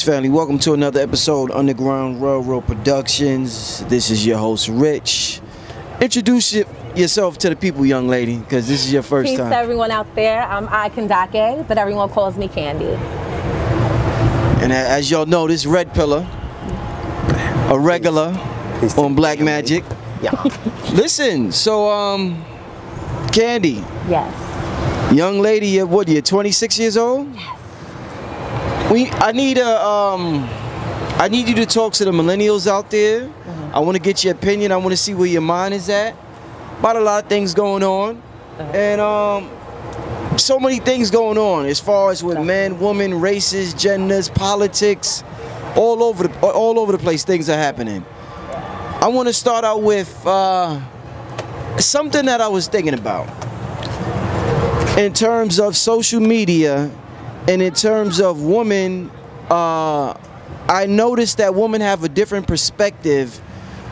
family? Welcome to another episode Underground Railroad Productions. This is your host, Rich. Introduce yourself to the people, young lady, because this is your first time. Peace to everyone out there. I'm iKandake, but everyone calls me Candy. And as y'all know, this Red Pillar, a regular on Black Magic. Yeah. Listen, so Candy. Yes. Young lady, you're 26 years old? Yes. I need you to talk to the millennials out there. Mm-hmm. I want to get your opinion. I want to see where your mind is at about a lot of things going on, and so many things going on as far as with men, women, races, genders, politics, all over the place. Things are happening. I want to start out with something that I was thinking about in terms of social media. And in terms of women, I noticed that women have a different perspective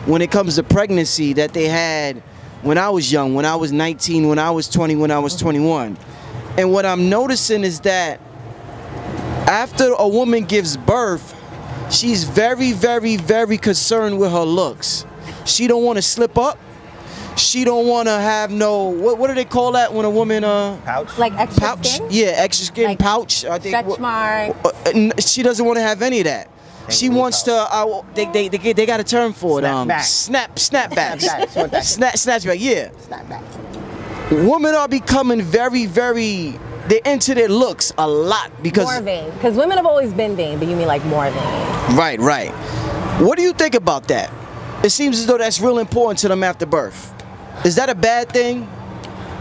when it comes to pregnancy that they had when I was young, when I was 19, when I was 20, when I was 21. And what I'm noticing is that after a woman gives birth, she's very, very, very concerned with her looks. She don't want to slip up. She don't want to have no, what do they call that when a woman pouch? Like extra pouch? skin? Yeah, extra skin, like pouch. I think stretch marks. she doesn't want to have any of that. She wants to. They got a term for it. Snap back. Snatch back. Yeah. Snap back. Women are becoming very, very. They're into their looks a lot because More vain. Because women have always been vain, but you mean like more vain. Right. What do you think about that? It seems as though that's real important to them after birth. Is that a bad thing?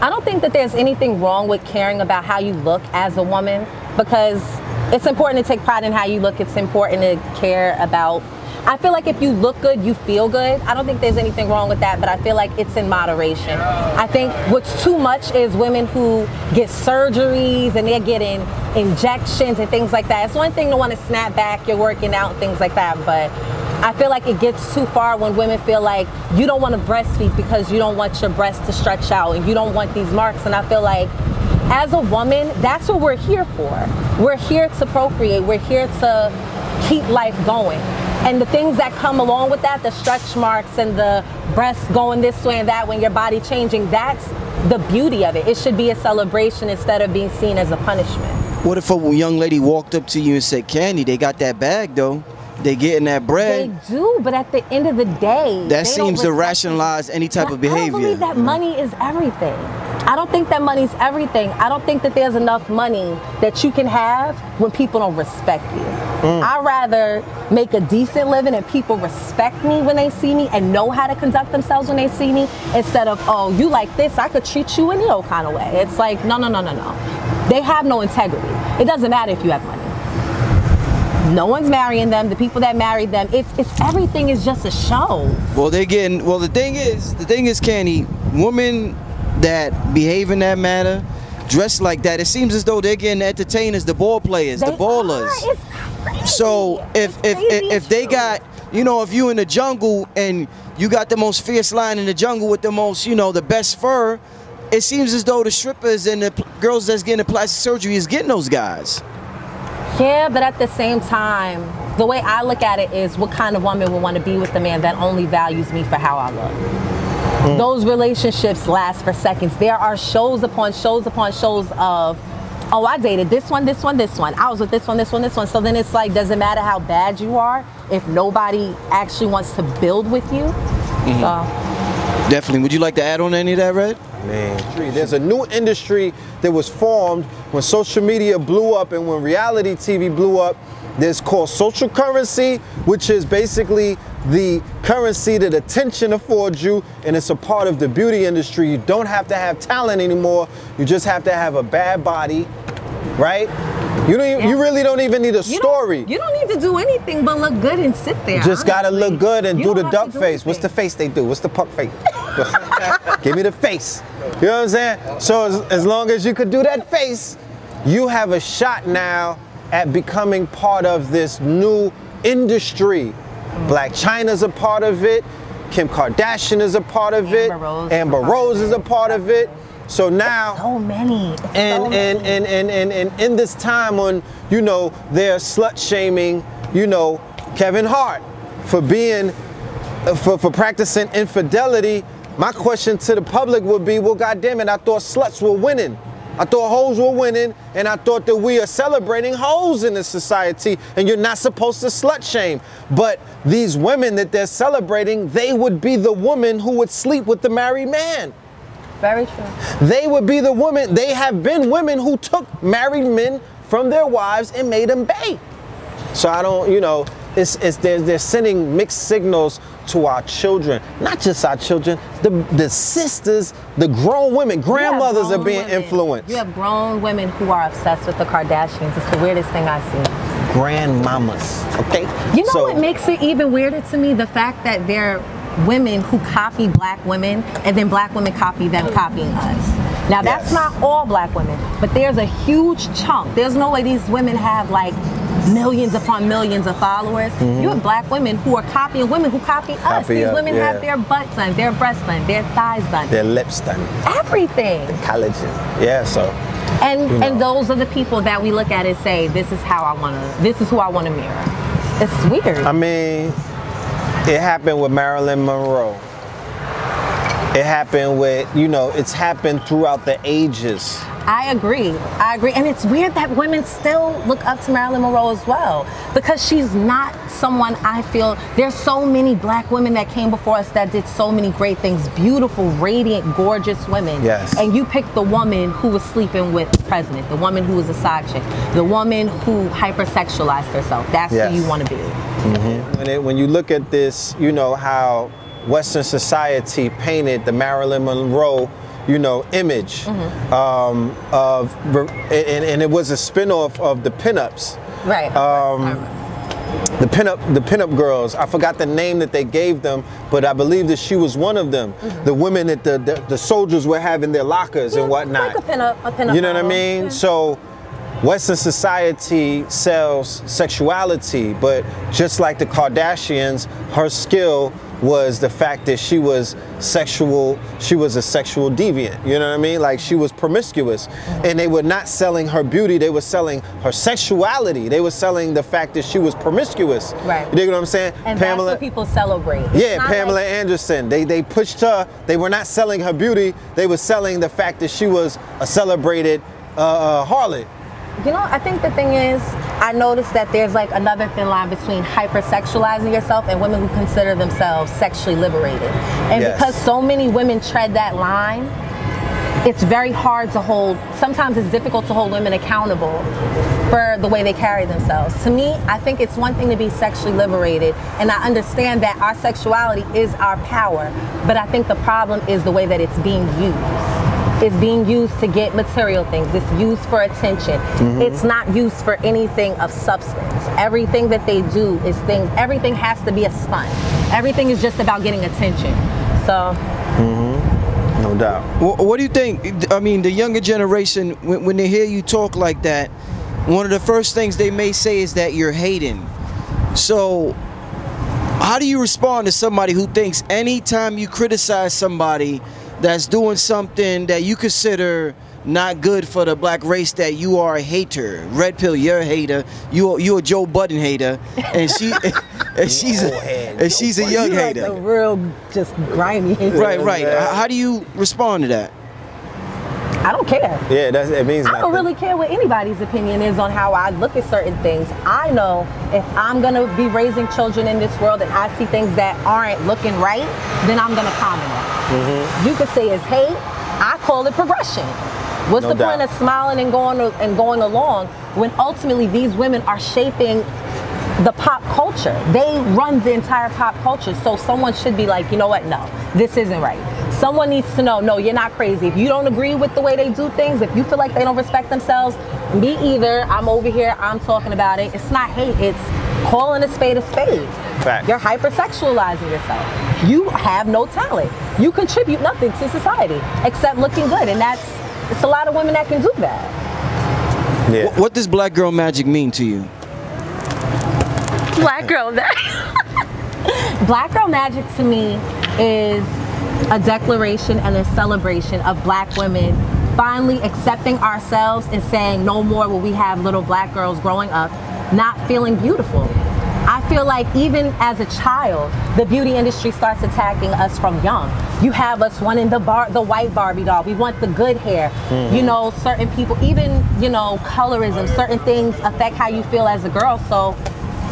I don't think that there's anything wrong with caring about how you look as a woman, because it's important to take pride in how you look. It's important to care about. I feel like if you look good, you feel good. I don't think there's anything wrong with that, but I feel like it's in moderation. I think what's too much is women who get surgeries and they're getting injections and things like that. It's one thing to want to snap back, you're working out and things like that, but I feel like it gets too far when women feel like you don't want to breastfeed because you don't want your breasts to stretch out and you don't want these marks. And I feel like as a woman, that's what we're here for. We're here to procreate. We're here to keep life going. And the things that come along with that, the stretch marks and the breasts going this way and that way, your body changing, that's the beauty of it. It should be a celebration instead of being seen as a punishment. What if a young lady walked up to you and said, Candy, they got that bag though? They getting that bread. They do, but at the end of the day, that seems to rationalize any type of behavior. I don't believe that money is everything. I don't think that money's everything. I don't think that there's enough money that you can have when people don't respect you. I'd rather make a decent living and people respect me when they see me and know how to conduct themselves when they see me, instead of, oh, you like this, I could treat you any old kind of way. It's like, no. They have no integrity. It doesn't matter if you have money. No one's marrying them. The people that married them, it's everything is just a show. Well, the thing is, Candy, women that behave in that manner, dress like that, it seems as though they're getting entertained as the ball players, the ballers. It's crazy. So if they got, if you in the jungle and you got the most fierce lion in the jungle with the most, the best fur, it seems as though the strippers and the girls that's getting the plastic surgery is getting those guys. Yeah, but at the same time, the way I look at it is, what kind of woman would want to be with a man that only values me for how I look? Those relationships last for seconds. There are shows upon shows upon shows of, oh, I dated this one. I was with this one. So then it's like, does it matter how bad you are if nobody actually wants to build with you? So. Definitely. Would you like to add on any of that, Red? Man, there's a new industry that was formed when social media blew up and when reality TV blew up. There's called social currency, which is basically the currency that attention affords you, and it's a part of the beauty industry. You don't have to have talent anymore. You just have to have a bad body, right? You really don't even need a story. You don't need to do anything but look good and sit there. You just gotta look good and do the duck face. Anything. What's the face they do? What's the puck face? Give me the face. You know what I'm saying? So as long as you could do that face, you have a shot now at becoming part of this new industry. Black China's a part of it. Kim Kardashian is a part of it. Amber Rose is a part of it. So now, so many. And in this time when, you know, they're slut shaming you know, Kevin Hart for being, for practicing infidelity, my question to the public would be, well, goddamn it, I thought sluts were winning. I thought hoes were winning, and I thought that we are celebrating hoes in this society, and you're not supposed to slut shame. But these women that they're celebrating, they would be the woman who would sleep with the married man. Very true. They would be the women, they have been women who took married men from their wives and made them bait. So I don't, you know, they're sending mixed signals to our children, not just our children, the sisters, the grown women, grandmothers are being influenced. You have grown women who are obsessed with the Kardashians. It's the weirdest thing I've seen. Grandmamas, okay? You know what makes it even weirder to me? The fact that they're women who copy black women, and then black women copy them copying us. Now that's not all black women, but there's a huge chunk. There's no way these women have like millions upon millions of followers. You have black women who are copying women who copy us. These women have their butts done, their breasts done, their thighs done, their lips done, everything. The collagen. Yeah, so. And those are the people that we look at and say, this is how I wanna, this is who I wanna mirror. It's weird. I mean, it happened with Marilyn Monroe. It happened with, you know, it's happened throughout the ages. I agree. And it's weird that women still look up to Marilyn Monroe as well, because she's not someone I feel, there's so many black women that came before us that did so many great things, beautiful, radiant, gorgeous women. Yes. And you picked the woman who was sleeping with the president, the woman who was a side chick, the woman who hypersexualized herself. That's who you want to be. When you look at this, you know, how Western society painted the Marilyn Monroe, you know, image of, and it was a spin-off of the pinups. Right. The pinup girls. I forgot the name that they gave them, but I believe that she was one of them. The women that the soldiers were having their lockers and whatnot. Like a pinup. You know what I mean? Yeah. So Western society sells sexuality, but just like the Kardashians, her skill was the fact that she was a sexual deviant, you know what I mean? Like, she was promiscuous, and they were not selling her beauty, they were selling her sexuality, they were selling the fact that she was promiscuous. Right. You know what I'm saying? And Pamela, that's what people celebrate. Yeah, Pamela Anderson, they pushed her, they were not selling her beauty, they were selling the fact that she was a celebrated harlot. You know, I think the thing is, I noticed that there's like another thin line between hypersexualizing yourself and women who consider themselves sexually liberated. And because so many women tread that line, it's very hard to hold, sometimes it's difficult to hold women accountable for the way they carry themselves. To me, I think it's one thing to be sexually liberated, and I understand that our sexuality is our power, but I think the problem is the way that it's being used. It's being used to get material things. It's used for attention. It's not used for anything of substance. Everything that they do is things, everything has to be a stunt. Everything is just about getting attention. So. No doubt. What do you think? I mean, the younger generation, when they hear you talk like that, one of the first things they may say is that you're hating. So, how do you respond to somebody who thinks anytime you criticize somebody that's doing something that you consider not good for the black race, that you are a hater? Red pill, you're a hater. You a Joe Budden hater, and she's a young hater. Like the real, just grimy hater. Right. How do you respond to that? I don't care. Yeah, it means nothing. I don't really care what anybody's opinion is on how I look at certain things. I know if I'm gonna be raising children in this world and I see things that aren't looking right, then I'm gonna comment on it. You could say it's hate. I call it progression. What's the point of smiling and going along when ultimately these women are shaping the pop culture? They run the entire pop culture. So someone should be like, you know what? No, this isn't right. Someone needs to know, no, you're not crazy. If you don't agree with the way they do things, if you feel like they don't respect themselves, me either. I'm over here, I'm talking about it. It's not hate, it's calling a spade a spade. Fact. You're hypersexualizing yourself. You have no talent. You contribute nothing to society except looking good. And it's a lot of women that can do that. Yeah. What does black girl magic mean to you? Black girl magic. Black girl magic to me is a declaration and a celebration of black women finally accepting ourselves and saying no more will we have little black girls growing up not feeling beautiful. feel like even as a child, the beauty industry starts attacking us from young. You have us wanting the white Barbie doll. We want the good hair. You know, certain people, even, you know, colorism, certain things affect how you feel as a girl. So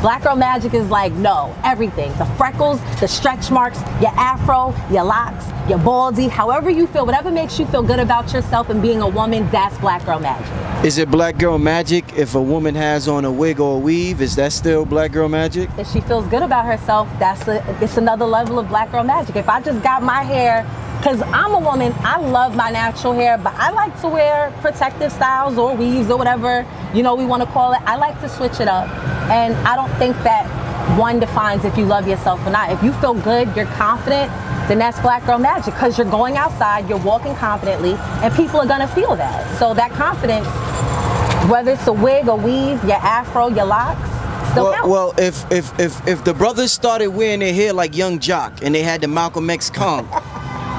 Black Girl Magic is like, no, everything. The freckles, the stretch marks, your afro, your locks, your baldy, however you feel, whatever makes you feel good about yourself and being a woman, that's Black Girl Magic. Is it Black Girl Magic if a woman has on a wig or a weave? Is that still Black Girl Magic? If she feels good about herself, it's another level of Black Girl Magic. If I just got my hair, because I'm a woman, I love my natural hair, but I like to wear protective styles or weaves or whatever, you know, we want to call it. I like to switch it up. And I don't think that one defines if you love yourself or not. If you feel good, you're confident, then that's Black Girl Magic, because you're going outside, you're walking confidently, and people are gonna feel that. So that confidence, whether it's a wig, a weave, your afro, your locks, still counts. Well, if the brothers started wearing their hair like Young Jock and they had the Malcolm X comb,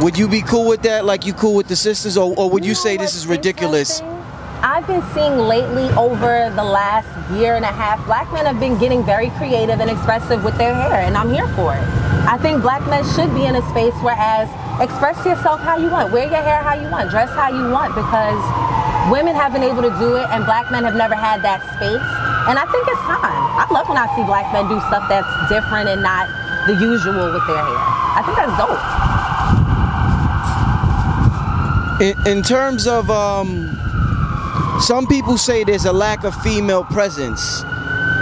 would you be cool with that, like you cool with the sisters, or would you say this is ridiculous? I've been seeing lately over the last year and a half, Black men have been getting very creative and expressive with their hair, and I'm here for it. I think Black men should be in a space whereas express yourself how you want, wear your hair how you want, dress how you want, because women have been able to do it and Black men have never had that space. And I think it's time. I love when I see Black men do stuff that's different and not the usual with their hair. I think that's dope. In terms of, some people say there's a lack of female presence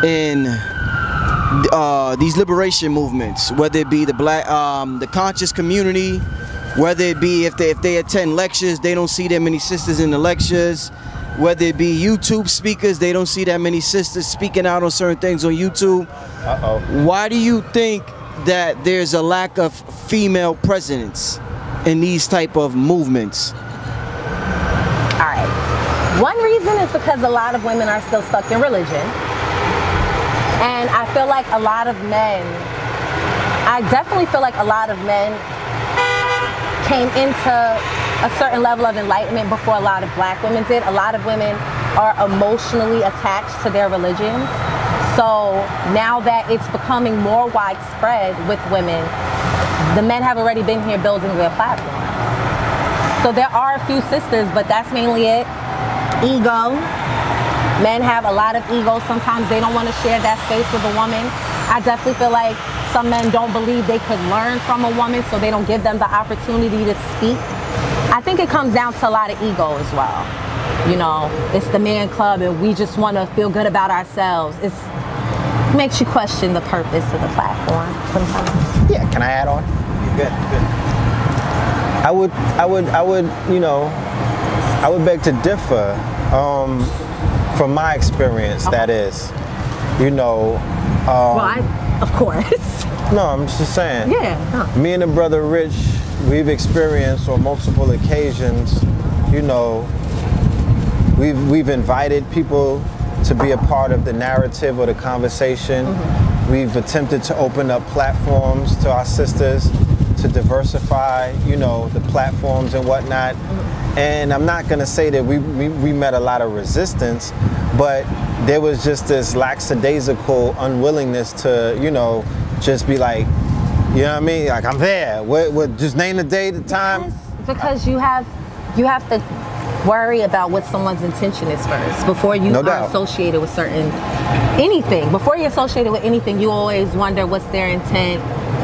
in these liberation movements, whether it be the the conscious community, whether it be if they attend lectures, they don't see that many sisters in the lectures, whether it be YouTube speakers, they don't see that many sisters speaking out on certain things on YouTube. Why do you think that there's a lack of female presence in these type of movements? All right. One reason is because a lot of women are still stuck in religion. And I feel like a lot of men, I definitely feel like a lot of men came into a certain level of enlightenment before a lot of Black women did. A lot of women are emotionally attached to their religions. So now that it's becoming more widespread with women, the men have already been here building their platforms. So there are a few sisters, but that's mainly it. Ego. Men have a lot of ego. Sometimes they don't want to share that space with a woman. I definitely feel like some men don't believe they could learn from a woman, so they don't give them the opportunity to speak. I think it comes down to a lot of ego as well. You know, it's the man club and we just want to feel good about ourselves. It makes you question the purpose of the platform sometimes. Yeah, can I add on? Good. I would, you know, I would beg to differ. From my experience, that is, you know. Of course. No, I'm just saying. Yeah. Me and the brother Rich, we've experienced on multiple occasions, you know, we've invited people to be a part of the narrative or the conversation. We've attempted to open up platforms to our sisters to diversify, you know, the platforms and whatnot. And I'm not gonna say that we met a lot of resistance, but there was just this lackadaisical unwillingness to, you know, just be like, you know what I mean? Like, I'm there. What just name the day, the time. Because you have to worry about what someone's intention is first before you are associated with anything. Before you're associated with anything, you always wonder what's their intent.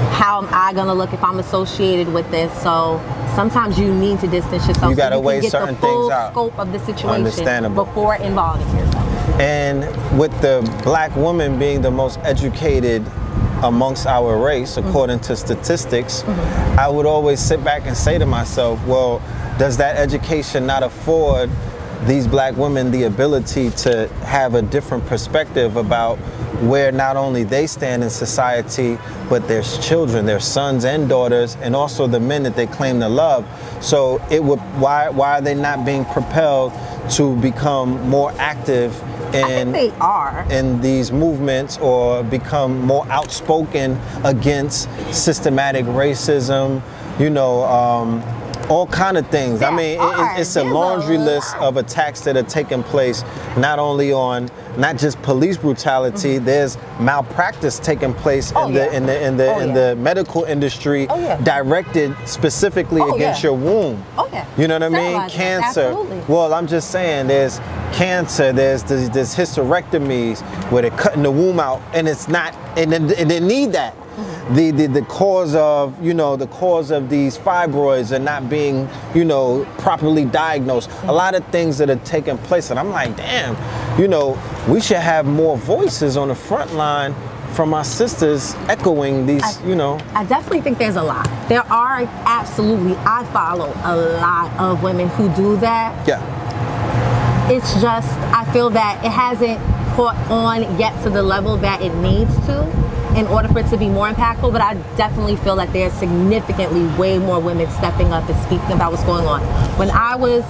How am I gonna look if I'm associated with this? So sometimes you need to distance yourself. You gotta so you weigh can get certain the full things out. scope of the situation before involving yourself. And with the Black woman being the most educated amongst our race, according to statistics, I would always sit back and say to myself, well, does that education not afford these Black women the ability to have a different perspective about where not only they stand in society, but their children, their sons and daughters, and also the men that they claim to love? So it would, why are they not being propelled to become more active in these movements, or become more outspoken against systematic racism, you know, all kind of things. I mean, it's a laundry list of attacks that are taking place, not only on not just police brutality. There's malpractice taking place in the medical industry, directed specifically against your womb. You know what I mean? Cancer. Absolutely. Well, I'm just saying, there's cancer. There's hysterectomies where they're cutting the womb out, and it's not, and they need that. The cause of, you know, the cause of these fibroids are not being, you know, properly diagnosed. A lot of things that are taking place, and I'm like, damn, you know, we should have more voices on the front line from our sisters echoing these, you know. I definitely think there's a lot. There are absolutely, I follow a lot of women who do that. Yeah. It's just, I feel that it hasn't caught on yet to the level that it needs to in order for it to be more impactful, but I definitely feel that there's significantly way more women stepping up and speaking about what's going on. When I was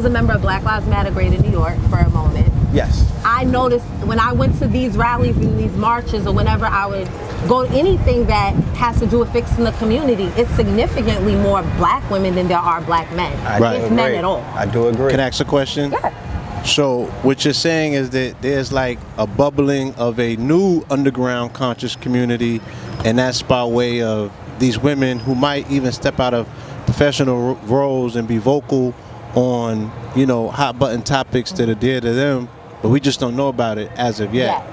a member of Black Lives Matter Greater New York for a moment, yes, I noticed when I went to these rallies and these marches, or whenever I would go to anything that has to do with fixing the community, it's significantly more black women than there are black men. If men at all. I do agree. Can I ask a question? Yeah. So what you're saying is that there's like a bubbling of a new underground conscious community, and that's by way of these women who might even step out of professional roles and be vocal on, you know, hot button topics that are dear to them, but we just don't know about it as of yet.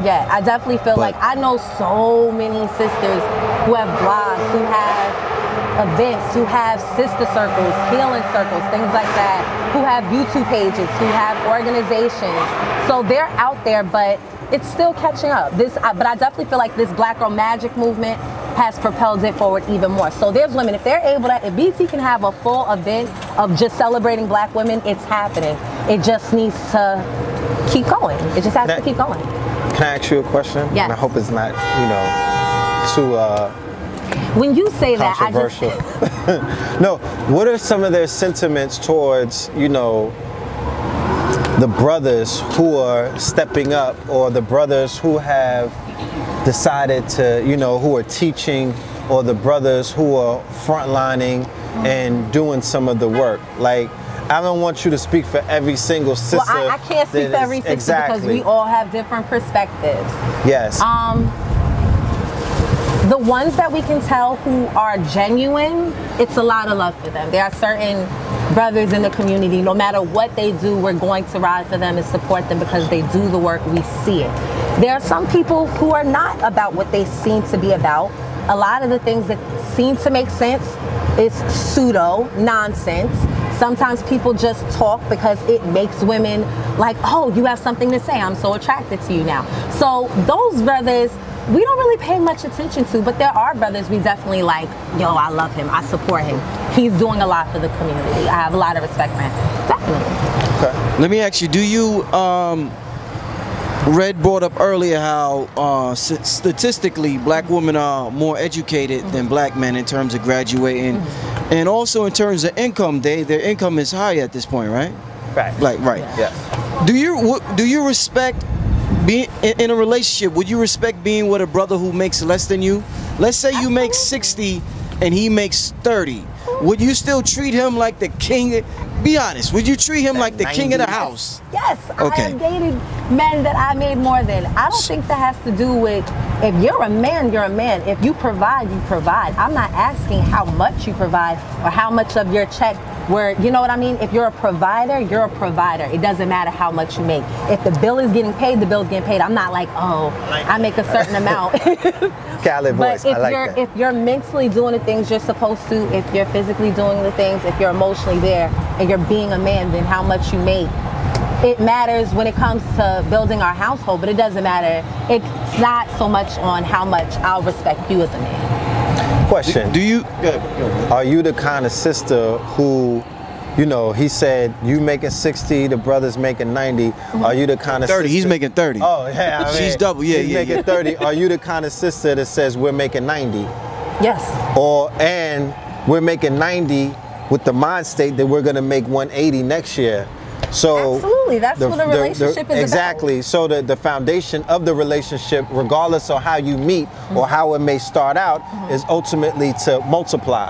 Yeah, I definitely feel like I know so many sisters who have blogs, who have events, who have sister circles, healing circles, things like that, who have YouTube pages, who have organizations. So they're out there, but it's still catching up. But I definitely feel like this Black Girl Magic movement has propelled it forward even more. So there's women, if they're able to, if BT can have a full event of just celebrating black women, it's happening. It just needs to keep going. It just has to keep going. Can I ask you a question? Yes. And I hope it's not, you know, too when you say controversial. That, I just... No, what are some of their sentiments towards, you know, the brothers who are stepping up, or the brothers who have decided to, you know, who are teaching, or the brothers who are frontlining and doing some of the work? Like, I don't want you to speak for every single sister. Well, I can't speak for every sister because we all have different perspectives. Yes. The ones that we can tell who are genuine, it's a lot of love for them. There are certain brothers in the community, no matter what they do, we're going to ride for them and support them because they do the work, we see it. There are some people who are not about what they seem to be about. A lot of the things that seem to make sense is pseudo nonsense. Sometimes people just talk because it makes women like, oh, you have something to say, I'm so attracted to you now. So those brothers, we don't really pay much attention to, but there are brothers we definitely like, yo, I love him, I support him. He's doing a lot for the community. I have a lot of respect for him, definitely. Okay. Let me ask you, do you, Red brought up earlier how statistically black women are more educated than black men in terms of graduating, and also in terms of income, their income is high at this point, right? Right. Like, right. Yes. Do you respect being in a relationship? Would you respect being with a brother who makes less than you? Let's say you make 60 and he makes 30. Would you still treat him like the king? Be honest. Would you treat him like the king of the house? Yes. Okay. I have dated men that I made more than. I don't think that has to do with, if you're a man, you're a man. If you provide, you provide. I'm not asking how much you provide or how much of your check where, you know what I mean? If you're a provider, you're a provider. It doesn't matter how much you make. If the bill is getting paid, the bill's getting paid. I'm not like, oh, I make a certain amount. Cali voice, but I like that. If you're mentally doing the things you're supposed to, if you're physically doing the things, if you're emotionally there, and you're being a man, then how much you make. It matters when it comes to building our household, but it doesn't matter. It's not so much on how much I'll respect you as a man. Question. Do you? Are you the kind of sister who, you know, he said you making 60, the brother's making 90. Are you the kind of 30? sister? He's making 30. Oh yeah, I mean, she's double. Yeah, he's making 30. Are you the kind of sister that says we're making 90? Yes. And we're making 90 with the mind state that we're gonna make 180 next year? So absolutely, that's what a relationship is exactly. about. So the foundation of the relationship, regardless of how you meet or how it may start out, is ultimately to multiply.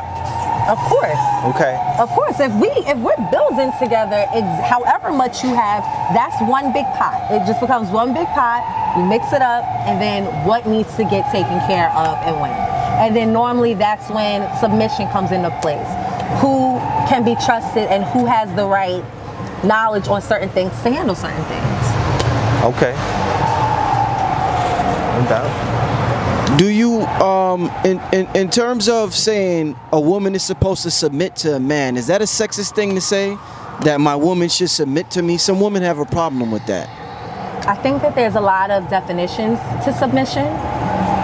Of course. Okay. Of course, if we're building together, however much you have, that's one big pot. It just becomes one big pot. You mix it up, and then what needs to get taken care of and when. And then normally that's when submission comes into place. Who can be trusted and who has the right knowledge on certain things to handle certain things. Okay. No doubt. Do you, in terms of saying a woman is supposed to submit to a man, is that a sexist thing to say? That my woman should submit to me? Some women have a problem with that. I think that there's a lot of definitions to submission.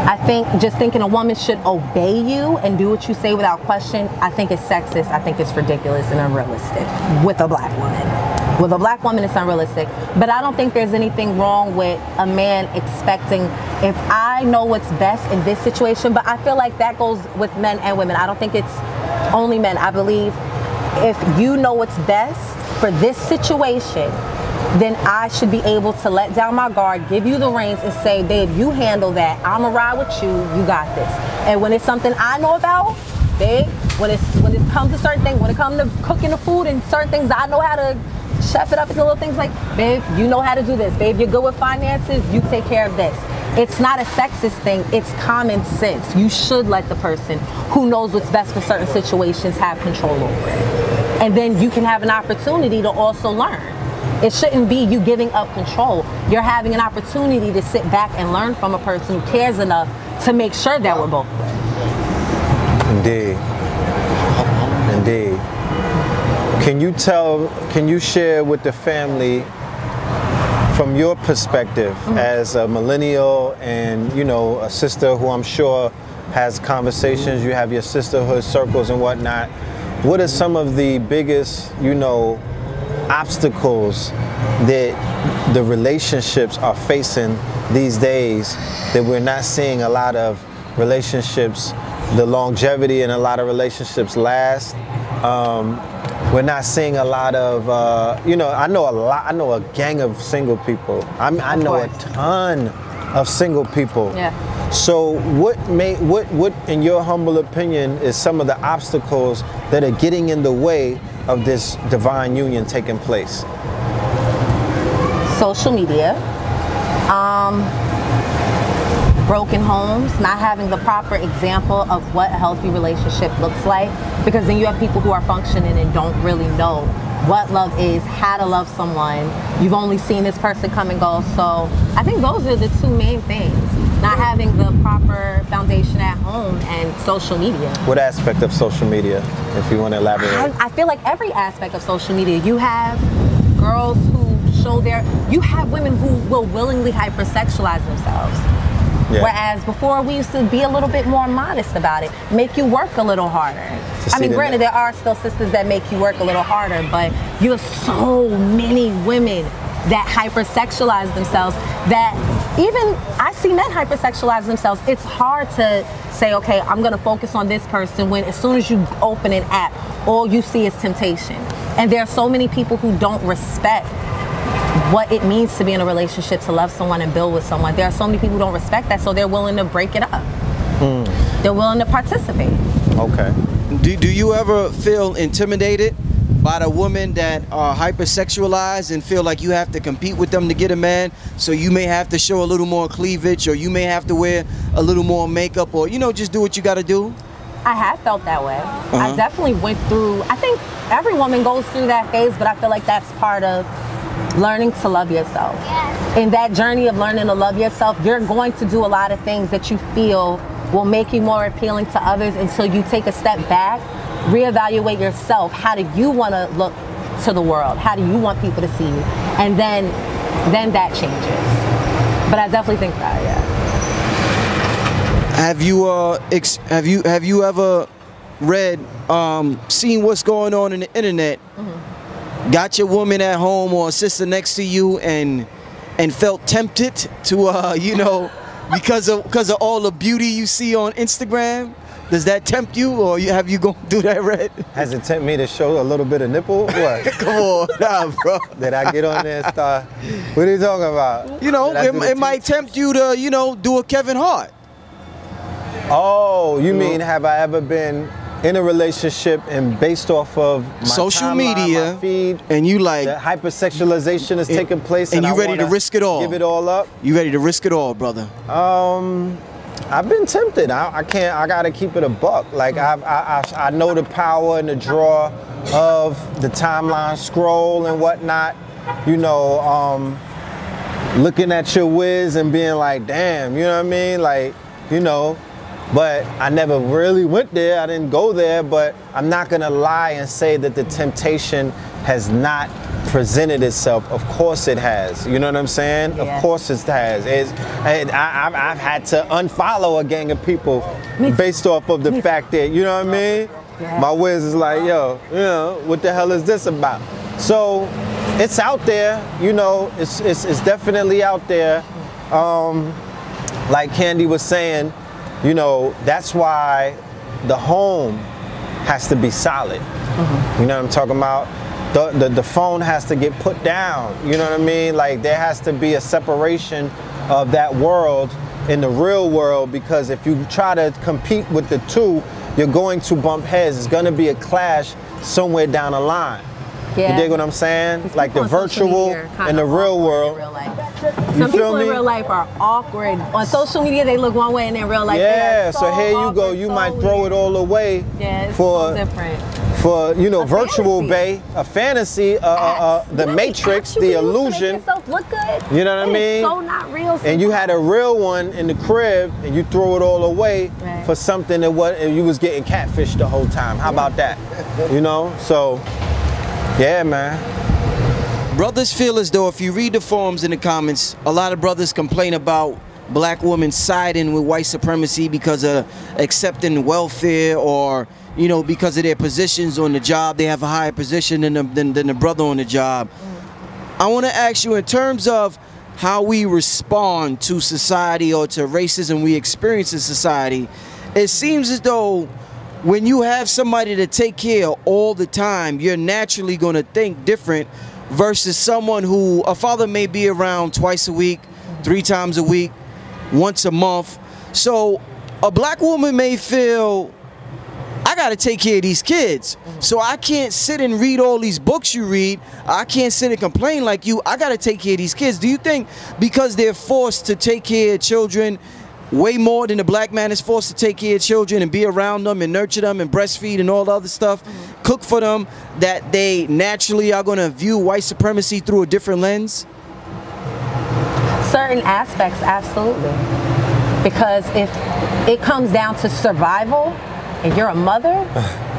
I think just thinking a woman should obey you and do what you say without question, I think it's sexist. I think it's ridiculous and unrealistic with a black woman. With a black woman, it's unrealistic. But I don't think there's anything wrong with a man expecting, if I know what's best in this situation, but I feel like that goes with men and women. I don't think it's only men. I believe if you know what's best for this situation, then I should be able to let down my guard, give you the reins and say, babe, you handle that. I'ma ride with you, you got this. And when it's something I know about, babe, when it comes to certain things, when it comes to cooking the food and certain things, I know how to chef it up into little things like, babe, you know how to do this. Babe, you're good with finances, you take care of this. It's not a sexist thing, it's common sense. You should let the person who knows what's best for certain situations have control over it. And then you can have an opportunity to also learn. It shouldn't be you giving up control. You're having an opportunity to sit back and learn from a person who cares enough to make sure that we're both good. Indeed. Indeed. Can you share with the family from your perspective as a millennial and, you know, a sister who I'm sure has conversations, you have your sisterhood circles and whatnot, what are some of the biggest, you know, obstacles that the relationships are facing these days that we're not seeing a lot of relationships, the longevity in a lot of relationships last? We're not seeing a lot of, you know, I know a gang of single people. I know a ton of single people. Yeah. So what in your humble opinion is some of the obstacles that are getting in the way of this divine union taking place? Social media, broken homes, not having the proper example of what a healthy relationship looks like, because then you have people who are functioning and don't really know what love is, how to love someone. You've only seen this person come and go. So I think those are the two main things. Not having the proper foundation at home and social media. What aspect of social media, if you want to elaborate? I feel like every aspect of social media. You have girls who show you have women who will willingly hypersexualize themselves. Yeah. Whereas before we used to be a little bit more modest about it, make you work a little harder. I mean, granted, there are still sisters that make you work a little harder, but you have so many women that hypersexualize themselves that even I see men hypersexualize themselves. It's hard to say, okay, I'm gonna focus on this person when as soon as you open an app, all you see is temptation. And there are so many people who don't respect what it means to be in a relationship, to love someone and build with someone. There are so many people who don't respect that, so they're willing to break it up. They're willing to participate. Okay. Do you ever feel intimidated by the women that are hypersexualized and feel like you have to compete with them to get a man? So you may have to show a little more cleavage, or you may have to wear a little more makeup, or, you know, just do what you got to do? I have felt that way. I definitely went through, I think every woman goes through that phase, but I feel like that's part of learning to love yourself. In that journey of learning to love yourself, you're going to do a lot of things that you feel will make you more appealing to others until you take a step back, reevaluate yourself. How do you want to look to the world? How do you want people to see you? And then that changes. But I definitely think that, yeah. Have you ever read, seen what's going on in the internet? Got your woman at home or a sister next to you and felt tempted to you know, because of all the beauty you see on Instagram? Does that tempt you, or have you gone through that, Red? Has it tempted me to show a little bit of nipple? What? Come on, nah, bro. Did I get on there and start? What are you talking about? You know, it might tempt you to, you know, do a Kevin Hart. Oh, you mean have I ever been in a relationship and based off of my social timeline, media, my feed, and you like the hypersexualization is taking place, and you I ready to wanna risk it all. Give it all up. You ready to risk it all, brother? I've been tempted. I can't. I gotta keep it a buck. Like I know the power and the draw of the timeline scroll and whatnot. You know, looking at your whiz and being like, damn. You know what I mean? Like, you know. But I never really went there. I didn't go there. But I'm not gonna lie and say that the temptation has not presented itself. Of course it has. You know what I'm saying? Yeah. Of course it has. I've had to unfollow a gang of people based off of the fact that, you know what I mean? Yeah. My whiz is like, yo, you know, what the hell is this about? So it's out there, you know, it's definitely out there. Like Candy was saying, you know, that's why the home has to be solid. You know what I'm talking about? The phone has to get put down. You know what I mean? Like there has to be a separation of that world in the real world, because if you try to compete with the two, you're going to bump heads. It's going to be a clash somewhere down the line. Yeah. You dig what I'm saying? Like the People on social virtual media are and the kinda real awkward world. in real life. You Some feel people me? in real life are awkward. On social media, they look one way, and in real life, they Yeah, are so here you go. awkward, You so might throw weird. it all away Yeah, it's for so different. you know, A virtual fantasy. a fantasy, the matrix, You the can use to make illusion. yourself look good. You know what I It mean? is so not real. And you had a real one in the crib, and you throw it all away Right. for something that and you was getting catfished the whole time. How about that? You know, so yeah, man. Brothers feel as though if you read the forums in the comments, a lot of brothers complain about black women siding with white supremacy because of accepting welfare, or, you know, because of their positions on the job. They have a higher position than the brother on the job. I want to ask you, in terms of how we respond to society or to racism we experience in society, it seems as though when you have somebody to take care of all the time, you're naturally going to think different versus someone who, a father may be around twice a week, 3 times a week, once a month. So a black woman may feel, I got to take care of these kids. So I can't sit and read all these books you read. I can't sit and complain like you. I got to take care of these kids. Do you think because they're forced to take care of children way more than the black man is forced to take care of children and be around them and nurture them and breastfeed and all the other stuff, cook for them, that they naturally are going to view white supremacy through a different lens? Certain aspects, absolutely. Because if it comes down to survival and you're a mother,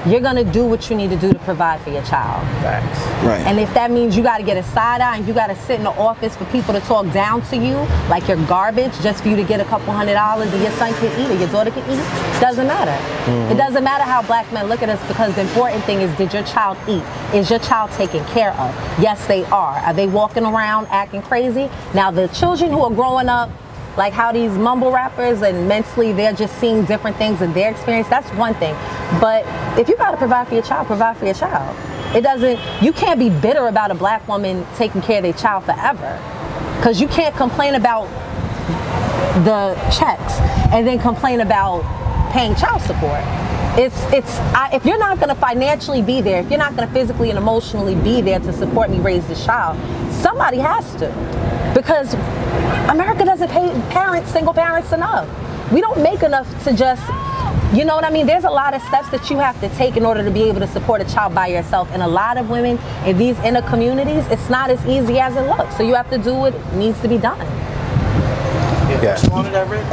you're gonna do what you need to do to provide for your child. Facts. Right. And if that means you gotta get a side eye and you gotta sit in the office for people to talk down to you like you're garbage just for you to get a couple $100 and your son can eat or your daughter can eat, doesn't matter. It doesn't matter how black men look at us, because the important thing is, did your child eat? Is your child taken care of? Yes, they are. Are they walking around acting crazy? Now, the children who are growing up like how these mumble rappers and mentally they're just seeing different things in their experience, that's one thing. But if you gotta provide for your child, provide for your child. You can't be bitter about a black woman taking care of their child forever. Because you can't complain about the checks and then complain about paying child support. If you're not gonna financially be there, if you're not gonna physically and emotionally be there to support me raise this child, somebody has to. Because America doesn't pay single parents enough. We don't make enough to just, you know what I mean? There's a lot of steps that you have to take in order to be able to support a child by yourself. And a lot of women in these inner communities, it's not as easy as it looks. So you have to do what needs to be done. Yeah. Add on to that, Rick?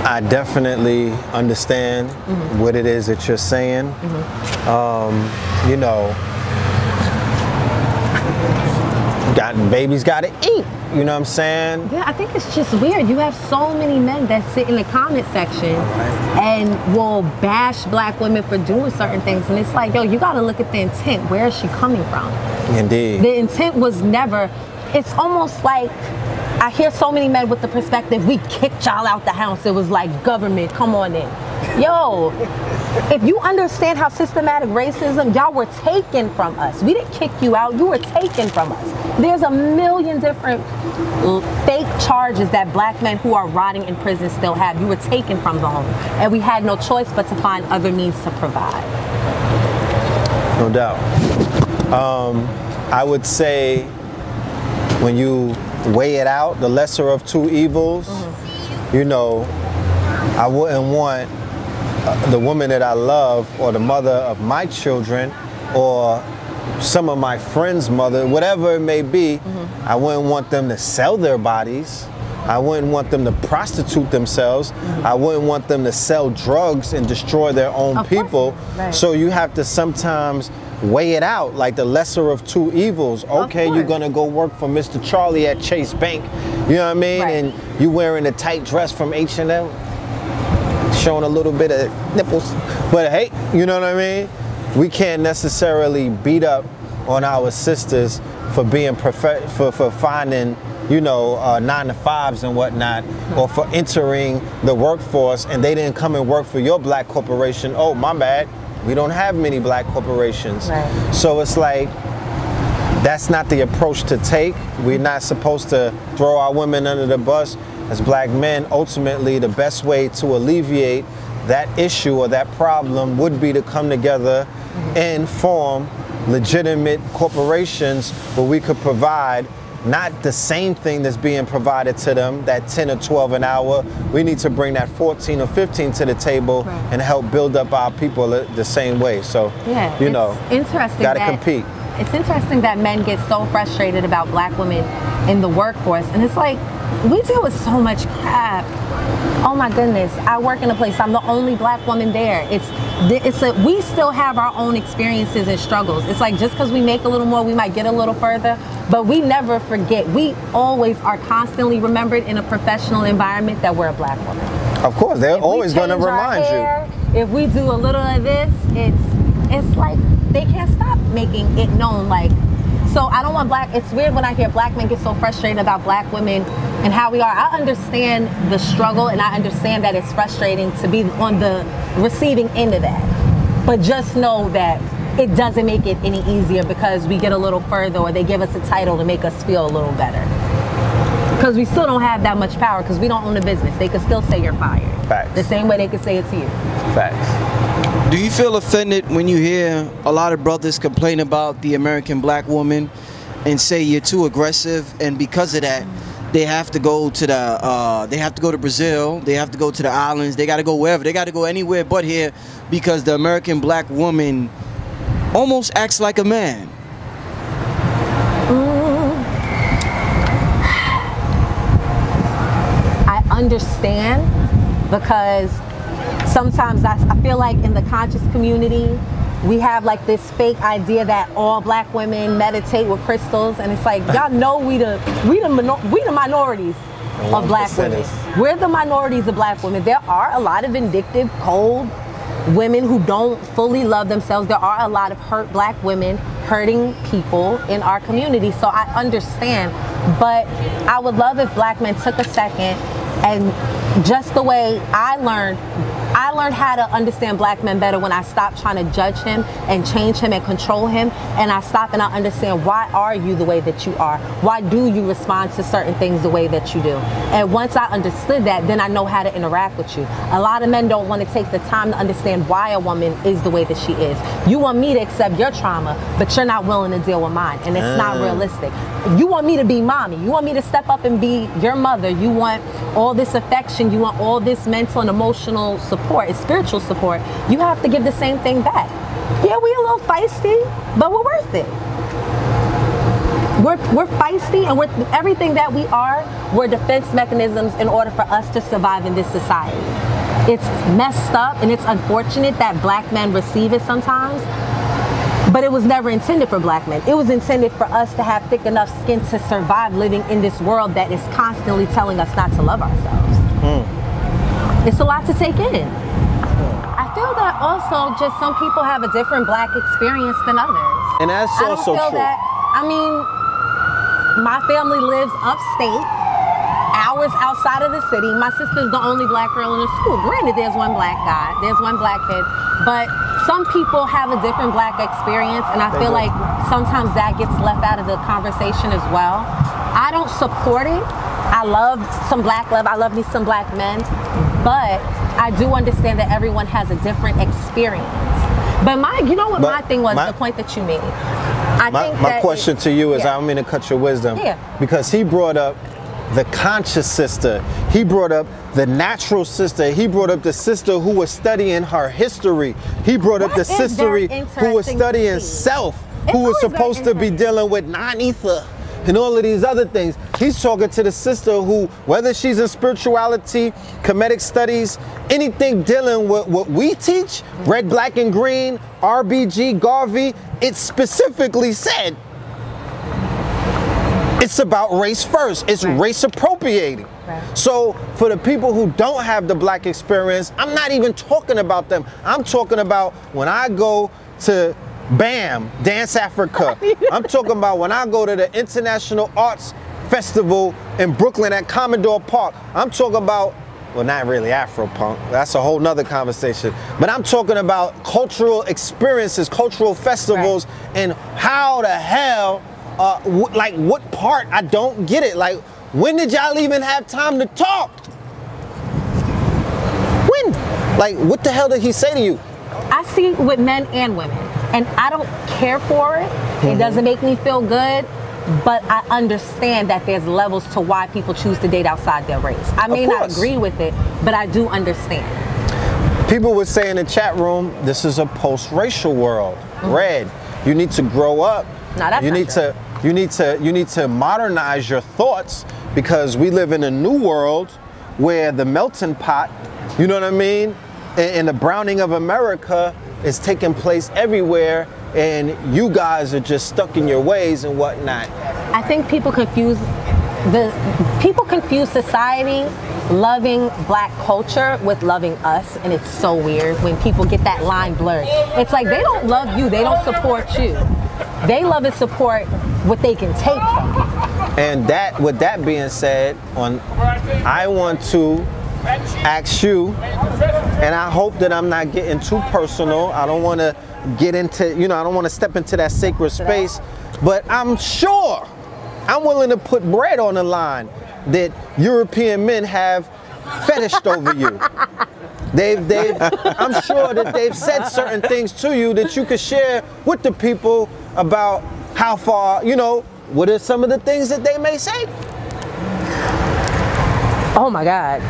I definitely understand what it is that you're saying. You know, babies gotta eat. You know what I'm saying? Yeah, I think it's just weird. You have so many men that sit in the comment section and will bash black women for doing certain things. And it's like, yo, you gotta look at the intent. Where is she coming from? Indeed. The intent was never, it's almost like, I hear so many men with the perspective, we kicked y'all out the house. It was like, government, come on in. Yo, If you understand how systematic racism, y'all were taken from us. We didn't kick you out, you were taken from us. There's a million different fake charges that black men who are rotting in prison still have. You were taken from the home. And we had no choice but to find other means to provide. No doubt. I would say when you weigh it out, the lesser of two evils, you know, I wouldn't want the woman that I love or the mother of my children or some of my friends' mother, whatever it may be, I wouldn't want them to sell their bodies. I wouldn't want them to prostitute themselves. I wouldn't want them to sell drugs and destroy their own people. Right. So you have to sometimes weigh it out, like the lesser of two evils. Okay, you're gonna go work for Mr. Charlie at Chase Bank, you know what I mean? Right. And you wearing a tight dress from H&M, showing a little bit of nipples. But hey, you know what I mean? We can't necessarily beat up on our sisters for being for finding, you know, 9-to-5s and whatnot, or for entering the workforce and they didn't come and work for your black corporation. Oh, my bad. We don't have many black corporations. Right. So it's like, that's not the approach to take. We're not supposed to throw our women under the bus. As black men, ultimately, the best way to alleviate that issue or that problem would be to come together and form legitimate corporations where we could provide not the same thing that's being provided to them, that 10 or 12 an hour. We need to bring that 14 or 15 to the table and help build up our people the same way. So, yeah, you know, interesting. Gotta compete. It's interesting that men get so frustrated about black women in the workforce. And it's like, we deal with so much crap. Oh my goodness, I work in a place, I'm the only black woman there. We still have our own experiences and struggles. It's like, just because we make a little more, we might get a little further, but we never forget. We always are constantly remembered in a professional environment that we're a black woman. Of course, they're always going to remind you. If we do a little of this, it's like, they can't stop making it known. Like, so I don't want it's weird when I hear black men get so frustrated about black women and how we are. I understand the struggle and I understand that it's frustrating to be on the receiving end of that. But just know that it doesn't make it any easier because we get a little further or they give us a title to make us feel a little better. Because we still don't have that much power because we don't own the business. They could still say you're fired. Facts. The same way they could say it to you. Facts. Do you feel offended when you hear a lot of brothers complain about the American black woman and say you're too aggressive, and because of that, they have to go to Brazil, they have to go to the islands, they got to go wherever, they got to go anywhere but here because the American black woman almost acts like a man? I understand, because sometimes I feel like in the conscious community, we have like this fake idea that all black women meditate with crystals, and it's like, y'all know we the minorities of black women. We're the minorities of black women. There are a lot of vindictive, cold women who don't fully love themselves. There are a lot of hurt black women hurting people in our community. So I understand, but I would love if black men took a second and just the way I learned how to understand black men better when I stopped trying to judge him and change him and control him, and I stop and I understand, why are you the way that you are? Why do you respond to certain things the way that you do? And once I understood that, then I know how to interact with you. A lot of men don't want to take the time to understand why a woman is the way that she is. You want me to accept your trauma, but you're not willing to deal with mine, and it's not realistic. You want me to be mommy. You want me to step up and be your mother. You want all this affection. You want all this mental and emotional support, spiritual support. You have to give the same thing back. Yeah, we a little feisty, but we're worth it. We're feisty, and we're everything that we are. We're defense mechanisms in order for us to survive in this society. It's messed up and it's unfortunate that black men receive it sometimes, but it was never intended for black men. It was intended for us to have thick enough skin to survive living in this world that is constantly telling us not to love ourselves. It's a lot to take in. I feel that also just some people have a different black experience than others. And that's also true. I mean, my family lives upstate. hours outside of the city. My sister's the only black girl in the school. Granted, there's one black guy, there's one black kid, but some people have a different black experience, and I feel like sometimes that gets left out of the conversation as well. I don't support it. I love some black love. I love me some black men, but I do understand that everyone has a different experience. But my thing was the point that you made. My question to you is, I don't mean to cut your wisdom, because he brought up the conscious sister. He brought up the natural sister. He brought up the sister who was studying her history. He brought up the sister who was studying self, who was supposed to be dealing with non-ether and all of these other things. He's talking to the sister who, whether she's in spirituality, comedic studies, anything dealing with what we teach, red, black, and green, RBG, Garvey, it specifically said it's about race first. It's race appropriating. So for the people who don't have the black experience, I'm not even talking about them. I'm talking about when I go to BAM, Dance Africa. I'm talking about when I go to the International Arts Festival in Brooklyn at Commodore Park. I'm talking about, well, not really Afro-punk. That's a whole nother conversation. But I'm talking about cultural experiences, cultural festivals, and how the hell, like what part, I don't get it. Like, when did y'all even have time to talk? When? Like, what the hell did he say to you? I see with men and women, and I don't care for it. It doesn't make me feel good, but I understand that there's levels to why people choose to date outside their race. I may not agree with it, but I do understand. People would say in the chat room, this is a post-racial world. Red, you need to grow up. No, that's you need to modernize your thoughts, because we live in a new world where the melting pot, you know what I mean, and the browning of America is taking place everywhere, and you guys are just stuck in your ways and whatnot. I think people confuse society loving black culture with loving us, and it's so weird when people get that line blurred. It's like they don't love you, they don't support you. They love and support what they can take from you. And that, with that being said, I want to ask you, and I hope that I'm not getting too personal. I don't want to get into, I don't want to step into that sacred space, but I'm sure, I'm willing to put bread on the line that European men have fetished over you. I'm sure that they've said certain things to you that you could share with the people about how far, what are some of the things that they may say? Oh my God,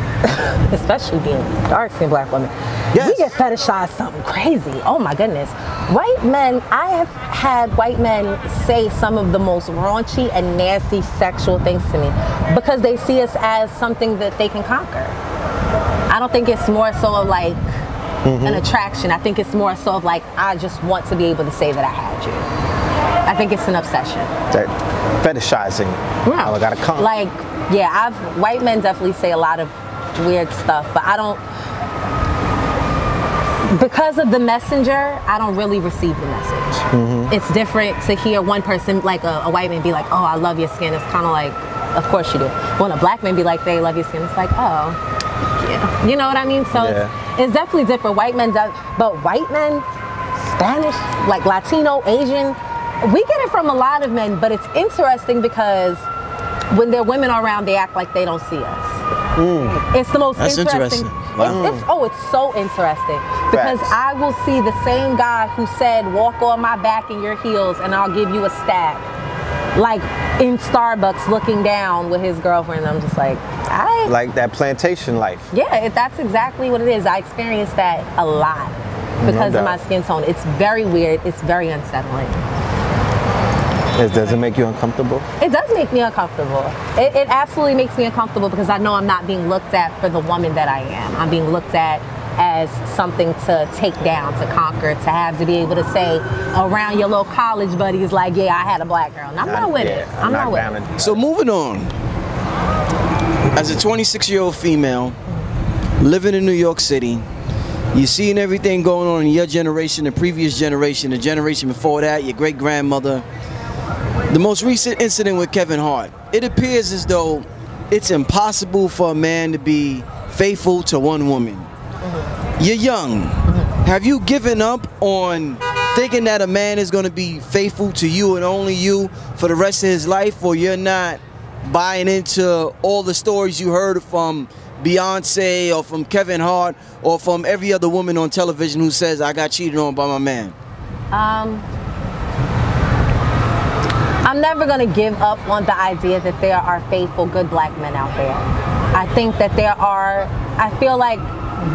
especially being dark-skinned black women. Yes. We get fetishized something crazy. Oh my goodness. White men, I have had white men say some of the most raunchy and nasty sexual things to me because they see us as something that they can conquer. I don't think it's more so of like an attraction. I think it's more so of like, I just want to be able to say that I had you. I think it's an obsession. That fetishizing. Yeah. I gotta come. Like, yeah, white men definitely say a lot of weird stuff, but I don't, because of the messenger, I don't really receive the message. It's different to hear one person, like a white man, be like, oh, I love your skin. It's kind of like, of course you do. When a black man be like, they love your skin, it's like, oh, yeah. You know what I mean? So it's definitely different. White men, but white men, Spanish, like Latino, Asian, we get it from a lot of men, but it's interesting because when their women are around, they act like they don't see us. It's the most interesting. Wow. It's so interesting because I will see the same guy who said, walk on my back in your heels and I'll give you a stack. Like in Starbucks looking down with his girlfriend. I'm just like, like that plantation life. Yeah, that's exactly what it is. I experienced that a lot because of my skin tone. It's very weird. It's very unsettling. Does it make you uncomfortable? It does make me uncomfortable. It absolutely makes me uncomfortable because I know I'm not being looked at for the woman that I am. I'm being looked at as something to take down, to conquer, to have to be able to say around your little college buddies like, yeah, I had a black girl. And I'm not with it. I'm not with it. So moving on. As a 26-year-old female living in New York City, you're seeing everything going on in your generation, the previous generation, the generation before that, your great-grandmother. The most recent incident with Kevin Hart, it appears as though it's impossible for a man to be faithful to one woman. You're young. Have you given up on thinking that a man is going to be faithful to you and only you for the rest of his life, or you're not buying into all the stories you heard from Beyonce or from Kevin Hart or from every other woman on television who says, I got cheated on by my man? I'm never going to give up on the idea that there are faithful, good black men out there. I think that I feel like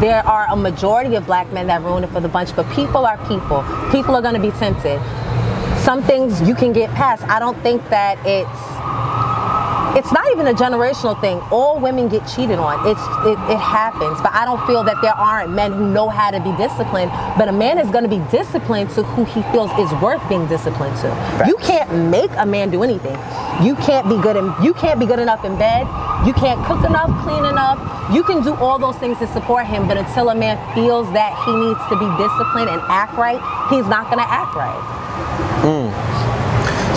there are a majority of black men that ruin it for the bunch, but people are people. People are going to be tempted. Some things you can get past. I don't think that it's not even a generational thing. All women get cheated on. It happens. But I don't feel that there aren't men who know how to be disciplined. But a man is going to be disciplined to who he feels is worth being disciplined to. Facts. You can't make a man do anything. You can't be good enough in bed. You can't cook enough, clean enough. You can do all those things to support him, but until a man feels that he needs to be disciplined and act right, he's not going to act right.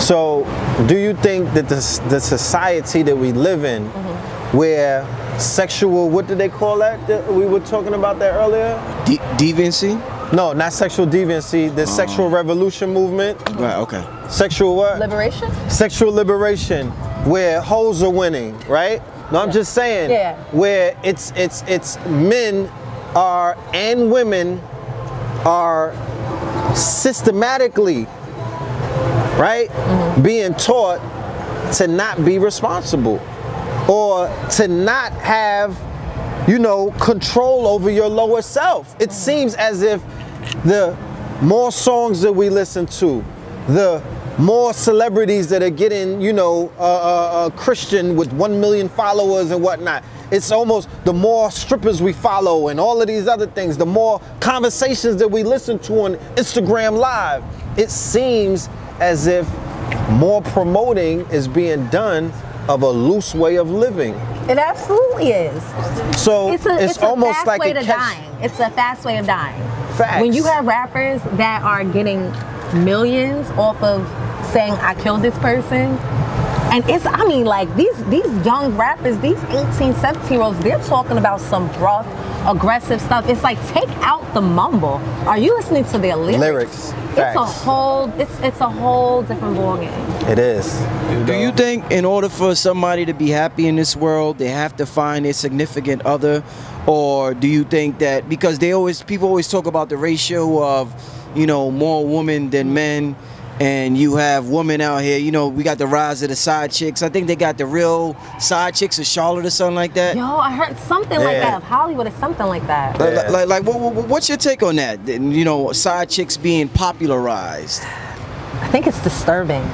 So, do you think that the society that we live in, where sexual, what did they call that we were talking about that earlier? Deviancy? No, not sexual deviancy, the sexual revolution movement. Right, okay. Sexual what? Liberation? Sexual liberation, where hoes are winning, right? No, I'm just saying, where it's men are and women are systematically, right, being taught to not be responsible or to not have, control over your lower self. It seems as if the more songs that we listen to, the more celebrities that are getting, Christian with 1 million followers and whatnot. It's almost the more strippers we follow and all of these other things, the more conversations that we listen to on Instagram Live. It seems as if more promoting is being done of a loose way of living. It absolutely is. So it's almost like a dying. It's a fast way of dying. Facts. When you have rappers that are getting millions off of saying I killed this person, and these young rappers, these 18, 17-year-olds, they're talking about some rough, aggressive stuff. It's like, take out the mumble. Are you listening to their lyrics? It's a whole different ballgame. It is. Do you think in order for somebody to be happy in this world, they have to find a significant other? Or do you think that, because people always talk about the ratio of, more women than men, and you have women out here, we got the rise of the side chicks. I think they got the real side chicks of Charlotte or something like that. Yo, I heard something like that of Hollywood or something like that. What's your take on that? Side chicks being popularized. I think it's disturbing.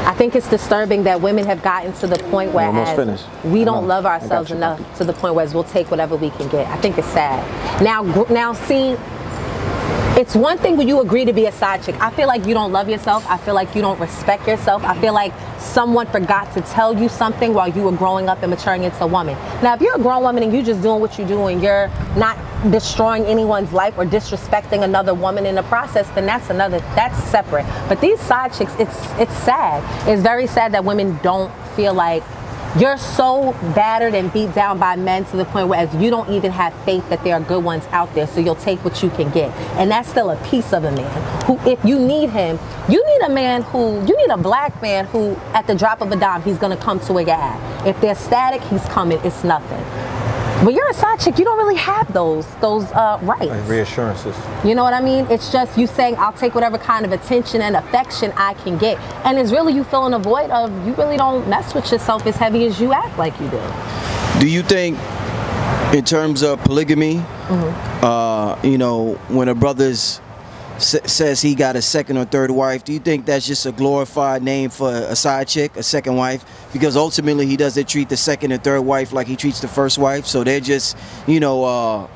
I think it's disturbing that women have gotten to the point where we don't love ourselves enough to the point where we'll take whatever we can get. I think it's sad. Now see, it's one thing when you agree to be a side chick. I feel like you don't love yourself. I feel like you don't respect yourself. I feel like someone forgot to tell you something while you were growing up and maturing into a woman. Now, if you're a grown woman and you're just doing what you do and you're not destroying anyone's life or disrespecting another woman in the process, then that's separate. But these side chicks, it's sad. It's very sad that women don't feel like you're so battered and beat down by men to the point where you don't even have faith that there are good ones out there, so you'll take what you can get. And that's still a piece of a man who, if you need him, you need a black man who, at the drop of a dime, he's gonna come to where you're at. If they're static, he's coming, it's nothing. When you're a side chick, you don't really have those rights. Like reassurances. You know what I mean? It's just you saying, I'll take whatever kind of attention and affection I can get. And it's really you filling a void of, you really don't mess with yourself as heavy as you act like you do. Do you think, in terms of polygamy, when a brother's says he got a second or third wife, do you think that's just a glorified name for a side chick, a second wife? Because ultimately he doesn't treat the second and third wife like he treats the first wife, so they're just, I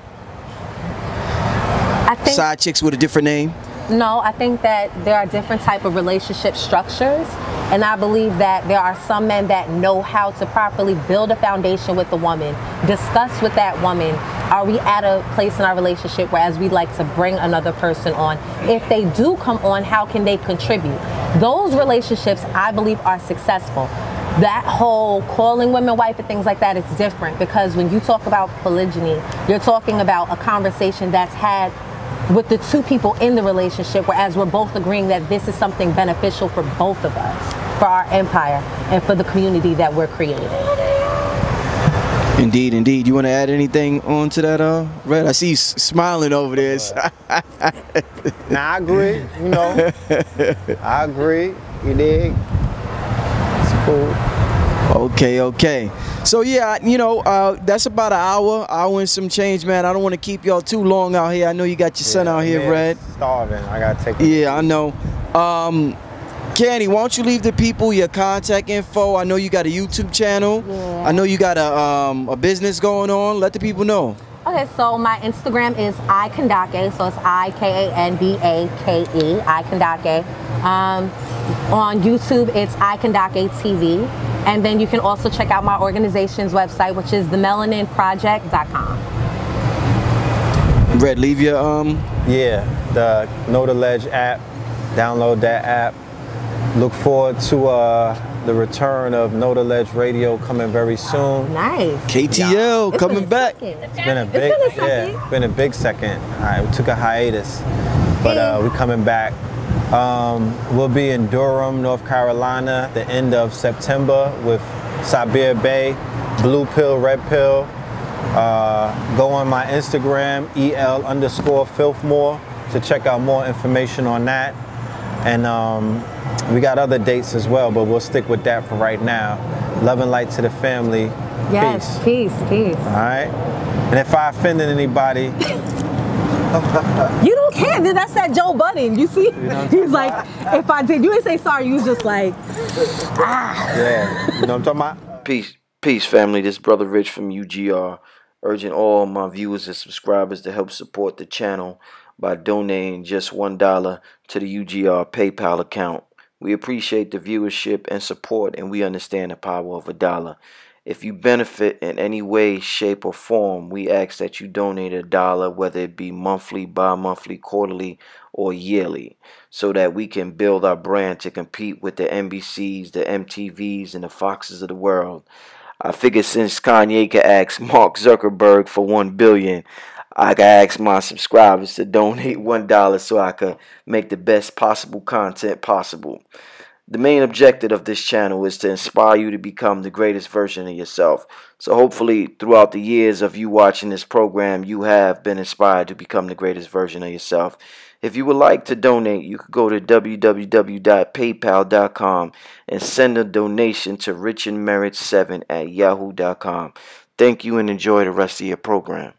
think side chicks with a different name? No, I think that there are different type of relationship structures, and I believe that there are some men that know how to properly build a foundation with the woman, discuss with that woman, are we at a place in our relationship where as we'd like to bring another person on? If they do come on, how can they contribute? Those relationships, I believe, are successful. that whole calling women wife and things like that is different, because when you talk about polygyny, you're talking about a conversation that's had with the two people in the relationship, whereas we're both agreeing that this is something beneficial for both of us, for our empire, and for the community that we're creating. Indeed, indeed. You want to add anything on to that, Red? I see you smiling over there. Nah, I agree. You know, I agree. You dig? It's cool. Okay, okay. So yeah, you know, that's about an hour and some change, man. I don't want to keep y'all too long out here. I know you got your son out here, man, Red. Starving. I gotta take. Yeah, I know. Candy, why don't you leave the people your contact info? I know you got a YouTube channel. Yeah. I know you got a business going on. Let the people know. Okay, so my Instagram is iKandake, so it's IKANDAKE, iKandake. On YouTube, it's iKandake TV. And then you can also check out my organization's website, which is themelaninproject.com. Red, leave your Yeah, the Know the Ledge app. Download that app. Look forward to the return of Know the Ledge Radio coming very soon. Nice. KTL coming back. It's been a big second. All right, we took a hiatus, but we're coming back. We'll be in Durham, North Carolina, the end of September with Sabir Bay, Blue Pill, Red Pill. Go on my Instagram, EL_Filthmore, to check out more information on that. And we got other dates as well, but we'll stick with that for right now. Love and light to the family. Yes, peace. All right? And if I offended anybody... You don't care. That's that Joe Budden. You see? He's like, if I did, you didn't say sorry. You was just like, ah. Yeah. You know what I'm talking about? Peace, family. This Brother Rich from UGR, urging all my viewers and subscribers to help support the channel by donating just $1 to the UGR PayPal account. We appreciate the viewership and support, and we understand the power of $1. If you benefit in any way, shape, or form, we ask that you donate $1, whether it be monthly, bi-monthly, quarterly, or yearly, so that we can build our brand to compete with the NBCs, the MTVs, and the Foxes of the world. I figure since Kanye could ask Mark Zuckerberg for $1 billion, I could ask my subscribers to donate $1 so I could make the best possible content possible. The main objective of this channel is to inspire you to become the greatest version of yourself. So hopefully throughout the years of you watching this program, you have been inspired to become the greatest version of yourself. If you would like to donate, you could go to www.paypal.com and send a donation to richandmerit7@yahoo.com. Thank you and enjoy the rest of your program.